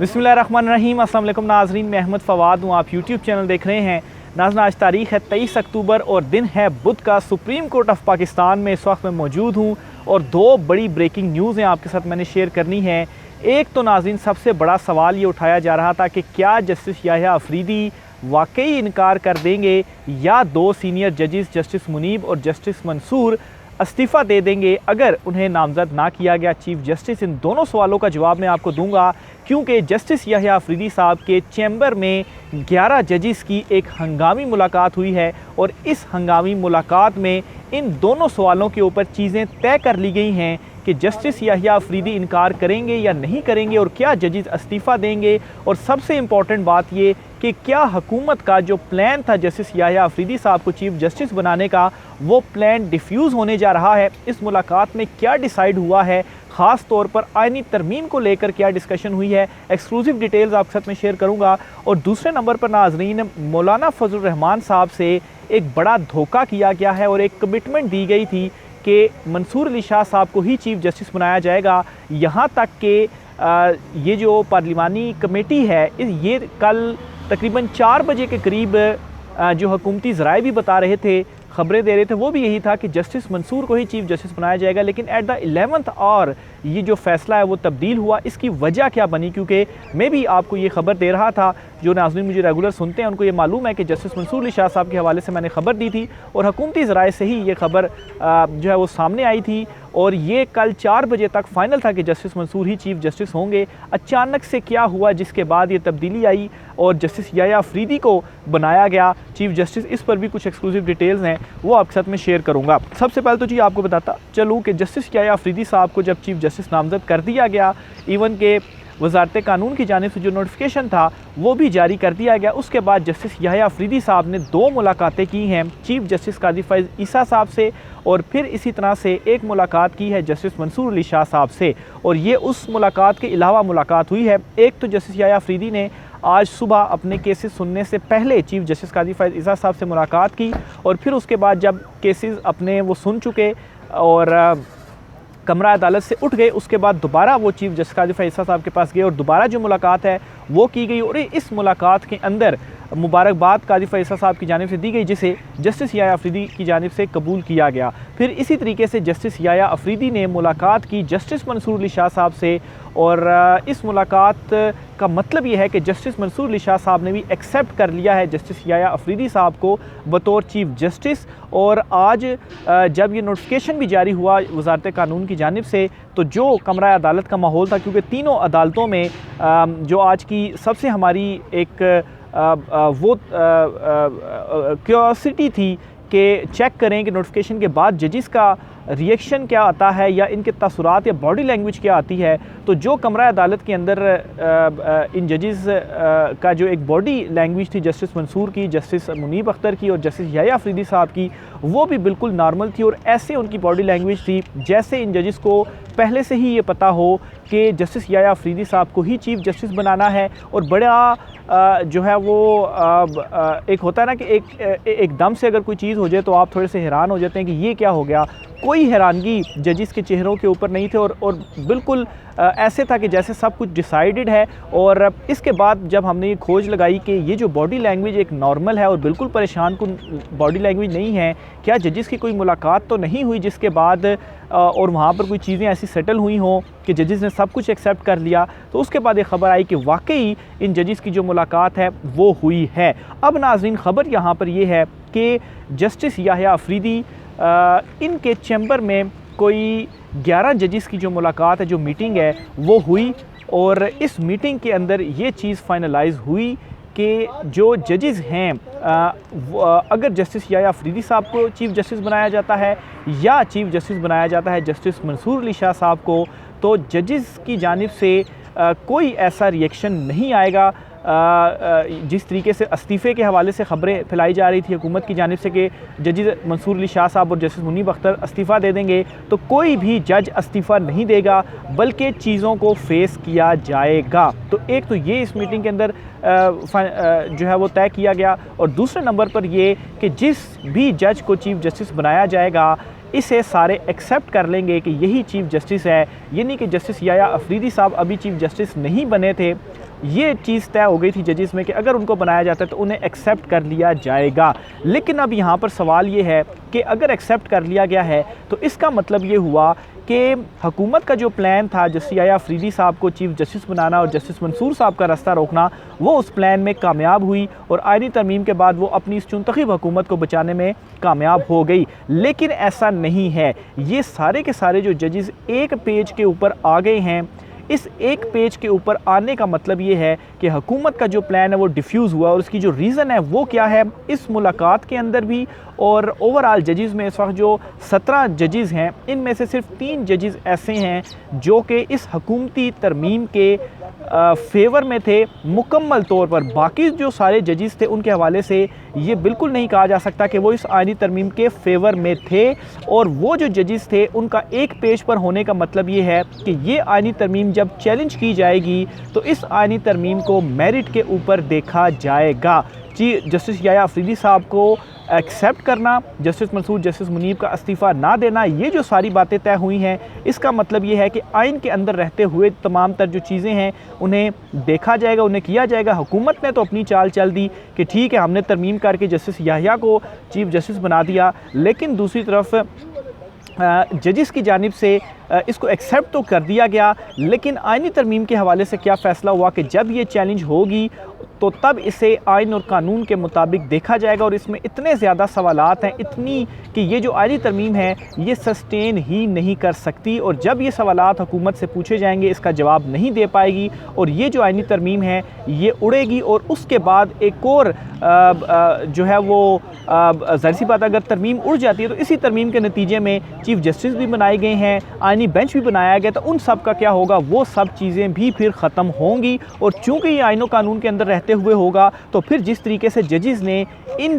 बिस्मिल्लाहिर्रहमानिर्रहीम। अस्सलाम वालेकुम नाज़रीन, मैं अहमद फ़वाद हूँ। आप यूट्यूब चैनल देख रहे हैं। नाज़रीन, आज तारीख़ है 23 अक्टूबर और दिन है बुध का। सुप्रीम कोर्ट ऑफ पाकिस्तान में इस वक्त मैं मौजूद हूँ और दो बड़ी ब्रेकिंग न्यूज़ हैं आपके साथ मैंने शेयर करनी है। एक तो नाज़रीन सबसे बड़ा सवाल ये उठाया जा रहा था कि क्या जस्टिस याह्या अफरीदी वाकई इनकार कर देंगे या दो सीनियर जजेस जस्टिस मुनीब और जस्टिस मंसूर इस्तीफ़ा दे देंगे अगर उन्हें नामज़द ना किया गया चीफ जस्टिस। इन दोनों सवालों का जवाब मैं आपको दूंगा, क्योंकि जस्टिस याह्या अफरीदी साहब के चैम्बर में 11 जजेस की एक हंगामी मुलाकात हुई है और इस हंगामी मुलाकात में इन दोनों सवालों के ऊपर चीज़ें तय कर ली गई हैं कि जस्टिस याह्या अफरीदी इनकार करेंगे या नहीं करेंगे और क्या जजेस इस्तीफ़ा देंगे। और सबसे इम्पॉर्टेंट बात ये कि क्या हुकूमत का जो प्लान था जस्टिस याह्या अफरीदी साहब को चीफ जस्टिस बनाने का, वो प्लान डिफ्यूज़ होने जा रहा है। इस मुलाकात में क्या डिसाइड हुआ है, ख़ास तौर पर आइनी तरमीम को लेकर क्या डिस्कशन हुई है, एक्सक्लूसिव डिटेल्स आपके साथ में शेयर करूंगा। और दूसरे नंबर पर नाज़रीन, मौलाना फजल रहमान साहब से एक बड़ा धोखा किया गया है और एक कमिटमेंट दी गई थी कि मंसूर अली शाह साहब को ही चीफ जस्टिस बनाया जाएगा। यहाँ तक कि ये जो पार्लिमानी कमेटी है ये कल तकरीबन 4 बजे के करीब जो हुकूमती ज़राए भी बता रहे थे, ख़बरें दे रहे थे, वो भी यही था कि जस्टिस मंसूर को ही चीफ जस्टिस बनाया जाएगा। लेकिन एट द 11th आवर ये जो फ़ैसला है वो तब्दील हुआ। इसकी वजह क्या बनी, क्योंकि मैं भी आपको ये ख़बर दे रहा था, जो नाज़रीन मुझे रेगुलर सुनते हैं उनको ये मालूम है कि जस्टिस मंसूर अली शाह साहब के हवाले से मैंने ख़बर दी थी और हुकूमती ज़राए से ही ये ख़बर जो है वो सामने आई थी। और ये कल 4 बजे तक फ़ाइनल था कि जस्टिस मंसूर ही चीफ जस्टिस होंगे। अचानक से क्या हुआ जिसके बाद ये तब्दीली आई और जस्टिस याह्या अफरीदी को बनाया गया चीफ जस्टिस, इस पर भी कुछ एक्सक्लूसिव डिटेल्स हैं वो आपके साथ में शेयर करूंगा। सबसे पहले तो जी आपको बताता चलूँ कि जस्टिस याह्या अफरीदी साहब को जब चीफ जस्टिस नामज़द कर दिया गया, इवन के वज़ारत कानून की जानिब से जो नोटिफिकेशन था वो भी जारी कर दिया गया। उसके बाद जस्टिस याह्या अफरीदी साहब ने 2 मुलाकातें की हैं चीफ जस्टिस काजी फैज़ ईसा साहब से और फिर इसी तरह से एक मुलाकात की है जस्टिस मंसूर अली शाह साहब से। और ये उस मुलाकात के अलावा मुलाकात हुई है। एक तो जस्टिस याह्या अफरीदी ने आज सुबह अपने केसेस सुनने से पहले चीफ जस्टिस काजी फैज़ ईसा साहब से मुलाकात की और फिर उसके बाद जब केसेस अपने वो सुन चुके और कमरा अदालत से उठ गए, उसके बाद दोबारा वो चीफ जस्टिस काजी फैज़ ईसा साहब के पास गए और दोबारा जो मुलाकात है वो की गई। और इस मुलाकात के अंदर मुबारकबाद काजी फैज़ ईसा साहब की जानिब से दी गई, जिसे जस्टिस याह्या अफरीदी की जानिब से कबूल किया गया। फिर इसी तरीके से जस्टिस याह्या अफरीदी ने मुलाकात की जस्टिस मंसूर अली शाह साहब से और इस मुलाकात का मतलब ये है कि जस्टिस मंसूर अली शाह साहब ने भी एक्सेप्ट कर लिया है जस्टिस याह्या अफरीदी साहब को बतौर चीफ जस्टिस। और आज जब ये नोटिफिकेशन भी जारी हुआ वज़ारत कानून की जानिब से, तो जो कमरा अदालत का माहौल था, क्योंकि तीनों अदालतों में जो आज की सबसे हमारी एक वो क्यूरियोसिटी थी कि चेक करें कि नोटिफिकेशन के बाद जजिस का रिएक्शन क्या आता है या इनके तसुरात या बॉडी लैंग्वेज क्या आती है। तो जो कमरा अदालत के अंदर इन जजेस का जो एक बॉडी लैंग्वेज थी जस्टिस मंसूर की, जस्टिस मुनीब अख्तर की और जस्टिस याह्या अफरीदी साहब की, वो भी बिल्कुल नॉर्मल थी और ऐसे उनकी बॉडी लैंग्वेज थी जैसे इन जजेस को पहले से ही ये पता हो कि जस्टिस याह्या अफरीदी साहब को ही चीफ जस्टिस बनाना है। और बड़ा जो है वो एक होता है ना कि एकदम से अगर कोई चीज़ हो जाए तो आप थोड़े से हैरान हो जाते हैं कि ये क्या हो गया। कोई हैरानगी जजिस के चेहरों के ऊपर नहीं थे और बिल्कुल ऐसे था कि जैसे सब कुछ डिसाइडेड है। और इसके बाद जब हमने ये खोज लगाई कि ये जो बॉडी लैंग्वेज एक नॉर्मल है और बिल्कुल परेशान कुन बॉडी लैंग्वेज नहीं है, क्या जजिस की कोई मुलाकात तो नहीं हुई जिसके बाद और वहाँ पर कोई चीज़ें ऐसी सेटल हुई हों कि जजिस ने सब कुछ एक्सेप्ट कर लिया। तो उसके बाद एक ख़बर आई कि वाकई इन जजिस की जो मुलाकात है वो हुई है। अब नाज़रीन, ख़बर यहाँ पर यह है कि जस्टिस याह्या अफरीदी इनके चैम्बर में कोई 11 जजिस की जो मुलाकात है, जो मीटिंग है वो हुई और इस मीटिंग के अंदर ये चीज़ फाइनलाइज हुई कि जो जजेस हैं अगर जस्टिस याह्या अफरीदी साहब को चीफ जस्टिस बनाया जाता है या चीफ जस्टिस बनाया जाता है जस्टिस मंसूर अली शाह साहब को, तो जजेस की जानिब से कोई ऐसा रिएक्शन नहीं आएगा जिस तरीके से इस्तीफ़े के हवाले से ख़बरें फैलाई जा रही थी हुकूमत की जानिब से कि जजेस मंसूर अली शाह साहब और जस्टिस मुनीब अख्तर इस्तीफ़ा दे देंगे। तो कोई भी जज इस्तीफ़ा नहीं देगा बल्कि चीज़ों को फेस किया जाएगा। तो एक तो ये इस मीटिंग के अंदर जो है वो तय किया गया और दूसरे नंबर पर ये कि जिस भी जज को चीफ जस्टिस बनाया जाएगा इसे सारे एक्सेप्ट कर लेंगे कि यही चीफ जस्टिस है। यानी कि जस्टिस याह्या अफरीदी साहब अभी चीफ जस्टिस नहीं बने थे ये चीज़ तय हो गई थी जजेस में कि अगर उनको बनाया जाता है तो उन्हें एक्सेप्ट कर लिया जाएगा। लेकिन अब यहाँ पर सवाल ये है कि अगर एक्सेप्ट कर लिया गया है तो इसका मतलब ये हुआ कि हुकूमत का जो प्लान था जस्टिस याह्या अफरीदी साहब को चीफ जस्टिस बनाना और जस्टिस मंसूर साहब का रास्ता रोकना, वो उस प्लान में कामयाब हुई और आईनी तरमीम के बाद वो अपनी इस चुनतखब हुकूमत को बचाने में कामयाब हो गई। लेकिन ऐसा नहीं है, ये सारे के सारे जो जजेस एक पेज के ऊपर आ गए हैं, इस एक पेज के ऊपर आने का मतलब ये है कि हुकूमत का जो प्लान है वो डिफ्यूज़ हुआ और उसकी जो रीज़न है वो क्या है, इस मुलाकात के अंदर भी और ओवरऑल जजेस में इस वक्त जो 17 जजेस हैं इनमें से सिर्फ 3 जजेस ऐसे हैं जो कि इस हुकूमती तरमीम के फेवर में थे मुकम्मल तौर पर। बाकी जो सारे जजेस थे उनके हवाले से ये बिल्कुल नहीं कहा जा सकता कि वो इस आईनी तरमीम के फेवर में थे। और वो जो जजेस थे उनका एक पेज पर होने का मतलब ये है कि ये आईनी तरमीम जब चैलेंज की जाएगी तो इस आईनी तरमीम को मेरिट के ऊपर देखा जाएगा। जी, जस्टिस याह्या अफरीदी साहब को एक्सेप्ट करना, जस्टिस मंसूर जस्टिस मुनीब का इस्तीफ़ा ना देना, ये जो सारी बातें तय हुई हैं इसका मतलब ये है कि आइन के अंदर रहते हुए तमाम तर जो चीज़ें हैं उन्हें देखा जाएगा, उन्हें किया जाएगा। हुकूमत ने तो अपनी चाल चल दी कि ठीक है हमने तरमीम करके जस्टिस याह्या को चीफ जस्टिस बना दिया, लेकिन दूसरी तरफ जजेस की जानिब से इसको एक्सेप्ट तो कर दिया गया, लेकिन आइनी तरमीम के हवाले से क्या फ़ैसला हुआ कि जब ये चैलेंज होगी तो तब इसे आइन और कानून के मुताबिक देखा जाएगा। और इसमें इतने ज़्यादा सवालात हैं, इतनी कि ये जो आइनी तरमीम है ये सस्टेन ही नहीं कर सकती और जब ये सवालात हुकूमत से पूछे जाएंगे इसका जवाब नहीं दे पाएगी और ये जो आइनी तरमीम है ये उड़ेगी। और उसके बाद एक और जो है वो ज़ाहिर सी बात अगर तरमीम उड़ जाती है तो इसी तरमीम के नतीजे में चीफ जस्टिस भी बनाए गए हैं, आइनी बेंच भी बनाया गया, तो उन सब का क्या होगा, वो सब चीज़ें भी फिर ख़त्म होंगी। और चूँकि ये आइन और कानून के अंदर रहते हुए होगा तो फिर जिस तरीके से जजेस ने इन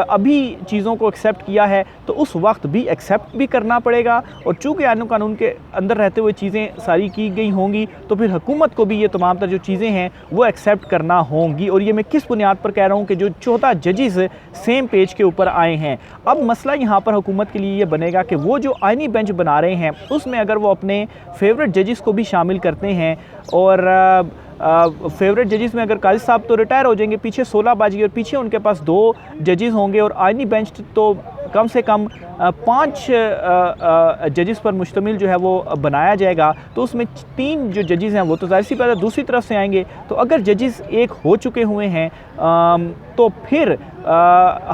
अभी चीज़ों को एक्सेप्ट किया है तो उस वक्त भी एक्सेप्ट भी करना पड़ेगा। और चूँकि आइन और कानून के अंदर रहते हुए चीज़ें सारी की गई होंगी तो फिर हुकूमत को भी ये तमाम तर जो चीज़ें हैं वो एक्सेप्ट करना होंगी। और ये मैं किस बुनियाद पर कह रहा हूँ कि जो 14 जजेस सेम पेज के ऊपर आए हैं। अब मसला यहाँ पर हुकूमत के लिए ये बनेगा कि वो जो आइनी बेंच बना रहे हैं उसमें अगर वो अपने फेवरेट जजेस को भी शामिल करते हैं और फेवरेट जजेस में अगर काजी साहब तो रिटायर हो जाएंगे, पीछे 16 बाजी और पीछे उनके पास 2 जजेस होंगे और आइनी बेंच तो कम से कम 5 जजेस पर मुश्तमिल जो है वो बनाया जाएगा, तो उसमें 3 जो जजेस हैं वो तो ज़ाहिर सी बात है दूसरी तरफ से आएंगे। तो अगर जजेस एक हो चुके हुए हैं तो फिर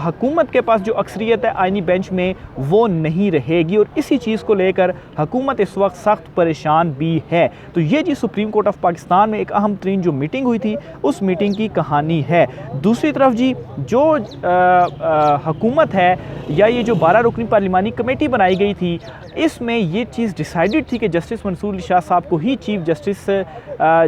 हुकूमत के पास जो अक्सरियत है आइनी बेंच में वो नहीं रहेगी और इसी चीज़ को लेकर हुकूमत इस वक्त सख्त परेशान भी है। तो ये जी सुप्रीम कोर्ट ऑफ पाकिस्तान में एक अहम तरीन जो मीटिंग हुई थी उस मीटिंग की कहानी है। दूसरी तरफ जी जो हुकूमत है या ये जो 12 रुकनी पार्लिमानी कमेटी बनाई गई थी इसमें ये चीज़ डिसाइडेड थी कि जस्टिस मंसूर शाह साहब को ही चीफ जस्टिस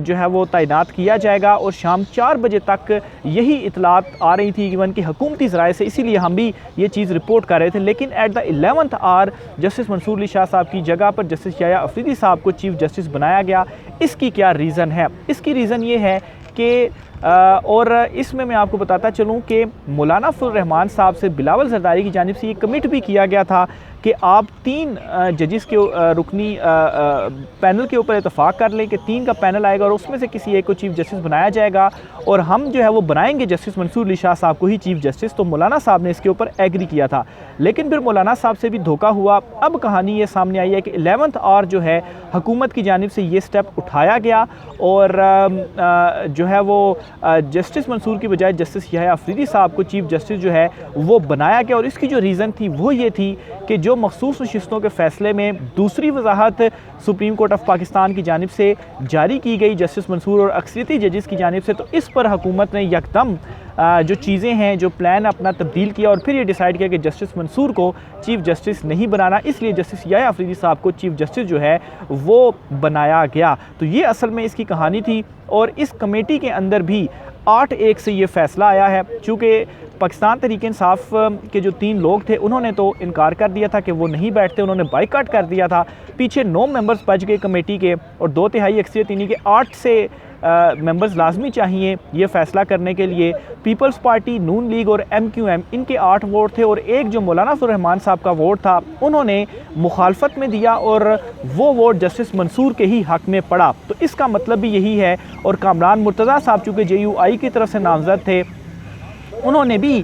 जो है वो तैनात किया जाएगा और शाम 4 बजे तक यही इतलात आ रही थी इवन कि हुकूमती ज़राए से, इसीलिए हम भी ये चीज़ रिपोर्ट कर रहे थे। लेकिन at the 11th hour justice Mansoor Shah साहब की जगह पर जस्टिस याह्या अफरीदी साहब को चीफ जस्टिस बनाया गया। इसकी क्या रीज़न है? इसकी रीज़न ये है कि और इसमें मैं आपको बताता चलूँ कि मौलाना फजल रहमान साहब से बिलावल जरदारी की जानिब से ये कमिट भी किया गया था कि आप 3 जजेस के रुकनी पैनल के ऊपर इतफाक़ कर लें कि 3 का पैनल आएगा और उसमें से किसी एक को चीफ जस्टिस बनाया जाएगा और हम जो है वो बनाएंगे जस्टिस मंसूर शाह साहब को ही चीफ जस्टिस। तो मौलाना साहब ने इसके ऊपर एग्री किया था, लेकिन फिर मौलाना साहब से भी धोखा हुआ। अब कहानी ये सामने आई है कि 11th आवर जो है हुकूमत की जानिब से ये स्टेप उठाया गया और जो है वो जस्टिस मंसूर की बजाय जस्टिस याह्या अफरीदी साहब को चीफ जस्टिस जो है वो बनाया गया। और इसकी जो रीज़न थी वो ये थी कि जो मखसूस नशिस्तों के फ़ैसले में दूसरी वजाहत सुप्रीम कोर्ट ऑफ पाकिस्तान की जानिब से जारी की गई जस्टिस मंसूर और अक्सरियती जजेस की जानिब से, तो इस पर हुकूमत ने यकदम जो चीज़ें हैं जो प्लान अपना तब्दील किया और फिर ये डिसाइड किया कि जस्टिस मंसूर को चीफ जस्टिस नहीं बनाना, इसलिए जस्टिस याह्या अफरीदी साहब को चीफ जस्टिस जो है वो बनाया गया। तो ये असल में इसकी कहानी थी और इस कमेटी के अंदर भी 8-1 से ये फ़ैसला आया है। चूँकि पाकिस्तान तहरीक-ए-इंसाफ के जो 3 लोग थे उन्होंने तो इनकार कर दिया था कि वो नहीं बैठते, उन्होंने बाइकाट कर दिया था। पीछे 9 मेंबर्स बच गए कमेटी के और 2 तिहाई अक्सरियत यानी कि 8 से मेंबर्स लाजमी चाहिए ये फ़ैसला करने के लिए। पीपल्स पार्टी, नून लीग और MQM इनके 8 वोट थे और एक जो मौलाना अब्दुल रहमान साहब का वोट था उन्होंने मुखालफत में दिया और वो वोट जस्टिस मंसूर के ही हक़ में पड़ा। तो इसका मतलब भी यही है। और कामरान मुर्तज़ा साहब चूँकि JUI की तरफ से नामज़द थे, उन्होंने भी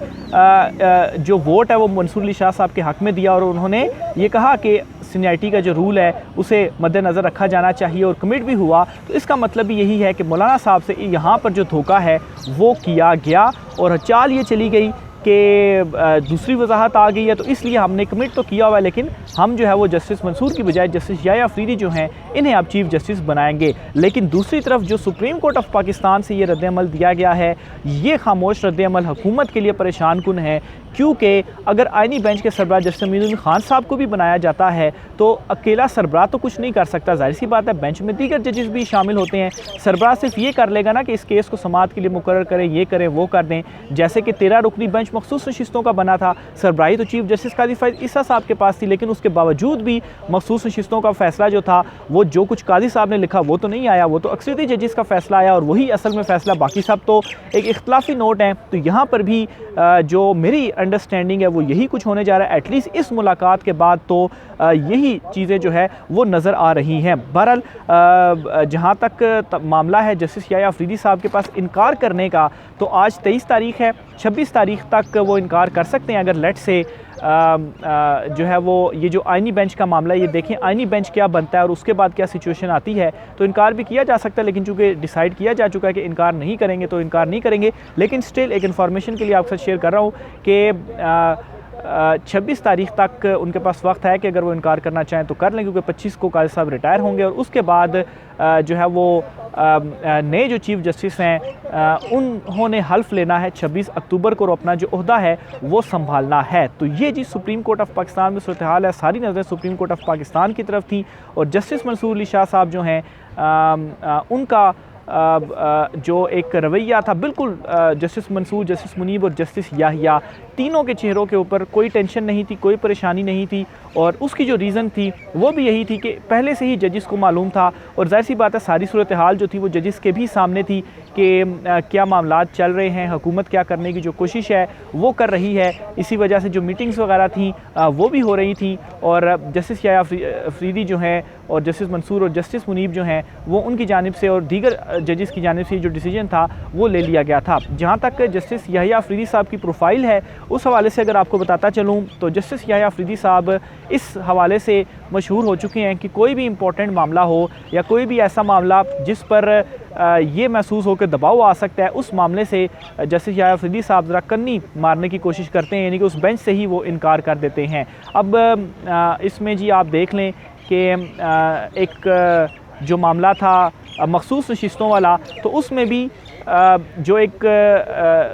जो वोट है वो मंसूर अली शाह साहब के हक़ में दिया और उन्होंने ये कहा कि सीनियरिटी का जो रूल है उसे मद्देनज़र रखा जाना चाहिए और कमिट भी हुआ। तो इसका मतलब भी यही है कि मौलाना साहब से यहाँ पर जो धोखा है वो किया गया और चाल ये चली गई कि दूसरी वजाहत आ गई है। तो इसलिए हमने कमिट तो किया हुआ है, लेकिन हम जो है वो जस्टिस मंसूर की बजाय जस्टिस याह्या अफरीदी जो हैं इन्हें अब चीफ जस्टिस बनाएंगे। लेकिन दूसरी तरफ जो सुप्रीम कोर्ट ऑफ पाकिस्तान से ये रद्द-ए-अमल दिया गया है, ये खामोश रद्द-ए-अमल हुकूमत के लिए परेशान कुन है, क्योंकि अगर आइनी बेंच के सरबराह जस्टिस अमीनुद्दीन खान साहब को भी बनाया जाता है तो अकेला सरबराह तो कुछ नहीं कर सकता। जाहिर सी बात है बेंच में दीगर जजेस भी शामिल होते हैं। सरबराह सिर्फ ये कर लेगा ना कि इस केस को समाअत के लिए मुकर्रर करें, ये करें, वो कर दें। जैसे कि 13 रुकनी बेंच मखसूस नशिस्तों का बना था, सरबराही तो चीफ जस्टिस काजी फैज़ ईसा साहब के पास थी, लेकिन उसके बावजूद भी मखसूस नशिस्तों का फैसला जो था वो जो कुछ काजी साहब ने लिखा वो तो नहीं आया, वो तो अक्सरियती जजेस का फैसला आया और वही असल में फैसला, बाकी सब तो एक इख्तलाफी नोट हैं। तो यहाँ पर भी जो मेरी अंडरस्टैंडिंग है वो यही कुछ होने जा रहा है। एटलीस्ट इस मुलाकात के बाद तो यही चीज़ें जो है वो नज़र आ रही हैं। बहरहाल जहाँ तक मामला है जस्टिस याह्या अफरीदी साहब के पास इनकार करने का, तो आज 23 तारीख है, 26 तारीख तक वो इनकार कर सकते हैं। अगर लेट से जो है वो ये जो आइनी बेंच का मामला है, ये देखें आइनी बेंच क्या बनता है और उसके बाद क्या सिचुएशन आती है, तो इनकार भी किया जा सकता है। लेकिन चूँकि डिसाइड किया जा चुका है कि इनकार नहीं करेंगे तो इनकार नहीं करेंगे। लेकिन स्टिल एक इन्फॉर्मेशन के लिए आपके साथ शेयर कर रहा हूँ कि 26 तारीख तक उनके पास वक्त है कि अगर वो इनकार करना चाहें तो कर लें, क्योंकि 25 को काजी साहब रिटायर होंगे और उसके बाद जो है वो नए जो चीफ जस्टिस हैं उन्होंने हल्फ लेना है 26 अक्टूबर को और अपना जो ओहदा है वो संभालना है। तो ये जी सुप्रीम कोर्ट ऑफ पाकिस्तान में सूरत हाल है। सारी नज़रें सुप्रीम कोर्ट ऑफ पाकिस्तान की तरफ थी और जस्टिस मंसूर अली शाह साहब जो हैं उनका जो एक रवैया था बिल्कुल जस्टिस मंसूर, जस्टिस मुनीब और जस्टिस याह्या तीनों के चेहरों के ऊपर कोई टेंशन नहीं थी, कोई परेशानी नहीं थी। और उसकी जो रीज़न थी वो भी यही थी कि पहले से ही जजिस को मालूम था और जाहिर सी बात है सारी सूरत हाल जो थी वो जजिस के भी सामने थी कि क्या मामलात चल रहे हैं, हुकूमत क्या करने की जो कोशिश है वो कर रही है। इसी वजह से जो मीटिंग्स वगैरह थी वो भी हो रही थी और जस्टिस याह्या अफरीदी जो हैं और जस्टिस मंसूर और जस्टिस मुनीब जो हैं वो उनकी जानिब से और दीगर जजिस की जानिब से जो डिसीजन था वो ले लिया गया था। जहाँ तक जस्टिस याह्या अफरीदी साहब की प्रोफाइल है उस हवाले से अगर आपको बताता चलूँ तो जस्टिस याह्या अफरीदी साहब इस हवाले से मशहूर हो चुके हैं कि कोई भी इम्पोर्टेंट मामला हो या कोई भी ऐसा मामला जिस पर ये महसूस हो कि दबाव आ सकता है, उस मामले से जस्टिस याह्या अफरीदी साहब ज़रा कन्नी मारने की कोशिश करते हैं, यानी कि उस बेंच से ही वो इनकार कर देते हैं। अब इसमें जी आप देख लें कि एक जो मामला था मखसूस नशिस्तों वाला, तो उसमें भी जो एक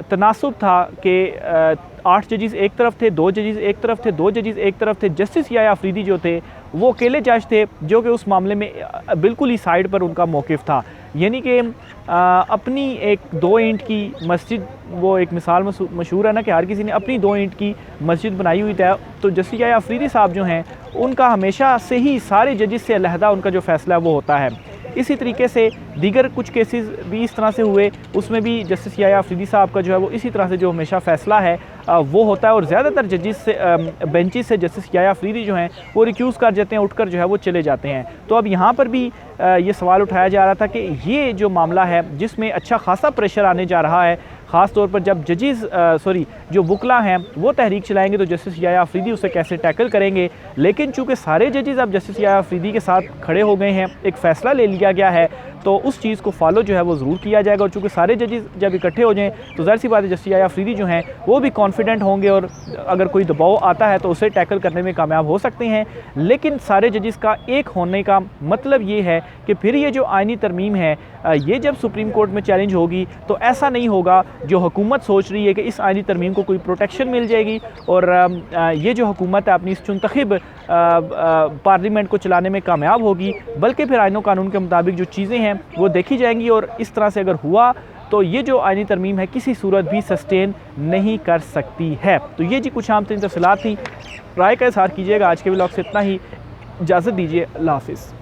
तनासुब था कि 8 जजेस एक तरफ थे, 2 जजेस एक तरफ थे, 2 जजेस एक तरफ थे। जस्टिस याह्या अफरीदी जो थे वो अकेले जज थे जो कि उस मामले में बिल्कुल ही साइड पर उनका मौक़िफ़ था, यानी कि अपनी एक 2 ईंट की मस्जिद, वो एक मिसाल मशहूर है ना कि हर किसी ने अपनी 2 ईंट की मस्जिद बनाई हुई है। तो जस्टिस याह्या अफरीदी साहब जो हैं उनका हमेशा से ही सारे जजेस से अलहदा उनका जो फ़ैसला है वो होता है। इसी तरीके से दीगर कुछ केसेस भी इस तरह से हुए, उसमें भी जस्टिस याह्या अफरीदी साहब का जो है वो इसी तरह से जो हमेशा फ़ैसला है वो होता है। और ज़्यादातर जजेस से बेंचेस से जस्टिस याह्या अफरीदी जो हैं वो रिक्यूज़ कर जाते हैं, उठकर जो है वो चले जाते हैं। तो अब यहाँ पर भी ये सवाल उठाया जा रहा था कि ये जो मामला है जिसमें अच्छा खासा प्रेशर आने जा रहा है, ख़ास तौर पर जब जजेस जो वकला हैं वो तहरीक चलाएंगे तो जस्टिस याह्या अफरीदी उसे कैसे टैकल करेंगे। लेकिन चूँकि सारे जजेस अब जस्टिस याह्या अफरीदी के साथ खड़े हो गए हैं, एक फ़ैसला ले लिया गया है, तो उस चीज़ को फॉलो जो है वो ज़रूर किया जाएगा। और चूँकि सारे जजेस जब इकट्ठे हो जाएँ तो ज़ाहिर सी बात है जस्टिस याह्या अफरीदी जो हैं वो भी कॉन्फिडेंट होंगे और अगर कोई दबाव आता है तो उसे टैकल करने में कामयाब हो सकते हैं। लेकिन सारे जजेस का एक होने का मतलब ये है कि फिर ये जो आइनी तरमीम है ये जब सुप्रीम कोर्ट में चैलेंज होगी तो ऐसा नहीं होगा जो हुकूमत सोच रही है कि इस आइनी तरमीम को कोई प्रोटेक्शन मिल जाएगी और ये जो हुकूमत है अपनी इस चुनतखब पार्लियामेंट को चलाने में कामयाब होगी, बल्कि फिर आइन व कानून के मुताबिक जो चीज़ें हैं वो देखी जाएंगी। और इस तरह से अगर हुआ तो ये जो आइनी तरमीम है किसी सूरत भी सस्टेन नहीं कर सकती है। तो ये जी कुछ आम तरीन तफसीलात थी, राय का इज़हार कीजिएगा। आज के व्लॉग से इतना ही, इजाज़त दीजिए, अल्लाह हाफ़िज़।